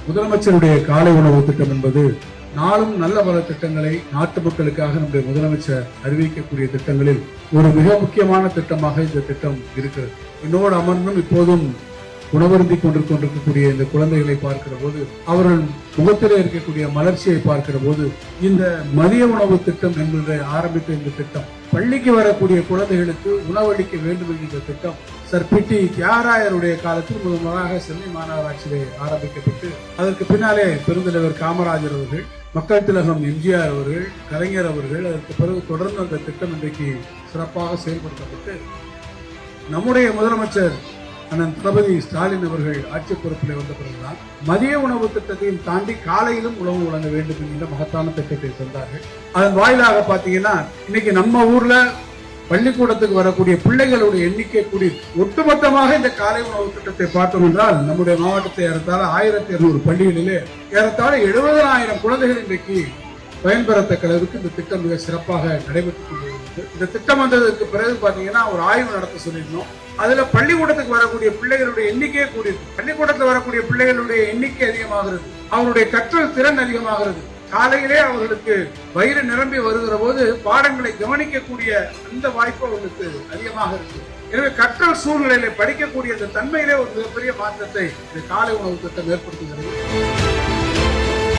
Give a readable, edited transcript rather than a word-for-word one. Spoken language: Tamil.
முதலமைச்சருடைய காலை உணவு திட்டம் என்பது நாளும் நல்ல பல திட்டங்களை நாட்டு மக்களுக்காக நம்முடைய முதலமைச்சர் அறிவிக்கக்கூடிய திட்டங்களில் ஒரு மிக முக்கியமான திட்டமாக இந்த திட்டம் இருக்கிறது. என்னோடு அமர்ந்தும் இப்போதும் உணவருந்தி கொண்டிருக்கக்கூடிய இந்த குழந்தைகளை பார்க்கிற போது, அவர்கள் முகத்திலே இருக்கக்கூடிய மலர்ச்சியை பார்க்கிற போது, இந்த மதிய உணவு திட்டம் என்பதை ஆரம்பித்த இந்த திட்டம் பள்ளிக்கு வரக்கூடிய குழந்தைகளுக்கு உணவளிக்க வேண்டும் என்கிற திட்டம் சர் பி.டி. தியாகராயருடைய காலத்தில் முதலாக சென்னை மாநகராட்சியிலே ஆரம்பிக்கப்பட்டு, அதற்கு பின்னாலே பெருந்தலைவர் காமராஜர் அவர்கள், மக்கள் திலகம் எம்ஜிஆர் அவர்கள், கலைஞர் அவர்கள், அதற்கு பிறகு தொடர்ந்து அந்த திட்டம் இன்றைக்கு சிறப்பாக செயல்படுத்தப்பட்டு நம்முடைய முதலமைச்சர் அண்ணன் தளபதி ஸ்டாலின் அவர்கள் ஆட்சி பொறுப்பில் வந்த பிறகுதான் மதிய உணவு திட்டத்தையும் தாண்டி காலையிலும் உணவு வழங்க வேண்டும் என்கிற மகத்தான திட்டத்தை தந்தார்கள். அதன் வாயிலாக பாத்தீங்கன்னா இன்னைக்கு நம்ம ஊர்ல பள்ளிக்கூடத்துக்கு வரக்கூடிய பிள்ளைகளுடைய எண்ணிக்கை கூடி ஒட்டுமொத்தமாக இந்த காலை உணவு திட்டத்தை பார்த்தோம் என்றால் நம்முடைய மாவட்டத்தை ஏறத்தாழ 1200 பள்ளிகளிலே ஏறத்தாழ 70,000 குழந்தைகள் இன்றைக்கு பயன்பெறத்தக்க அளவுக்கு இந்த திட்டம் மிக சிறப்பாக நடைபெற்றுக் கொண்டிருக்கிறது. இந்த திட்டம் வந்ததற்கு பிறகு பாத்தீங்கன்னா ஒரு ஆய்வு நடத்த சொல்லியிருந்தோம். அதுல பள்ளிக்கூடத்துக்கு வரக்கூடிய பிள்ளைகளுடைய எண்ணிக்கையே கூடியிருக்கு. பள்ளிக்கூடத்தில் வரக்கூடிய பிள்ளைகளுடைய எண்ணிக்கை அதிகமாகிறது, அவருடைய கற்றல் திறன் அதிகமாகிறது. காலையிலே அவர்களுக்கு வயிறு நிரம்பி வருகிற போது பாடங்களை கவனிக்கக்கூடிய அந்த வாய்ப்பு அவர்களுக்கு அதிகமாக இருக்கு. எனவே கற்றல் சூழ்நிலையில படிக்கக்கூடிய அந்த தன்மையிலே ஒரு மிகப்பெரிய மாற்றத்தை இந்த காலை உணவு திட்டம் ஏற்படுத்துகிறது.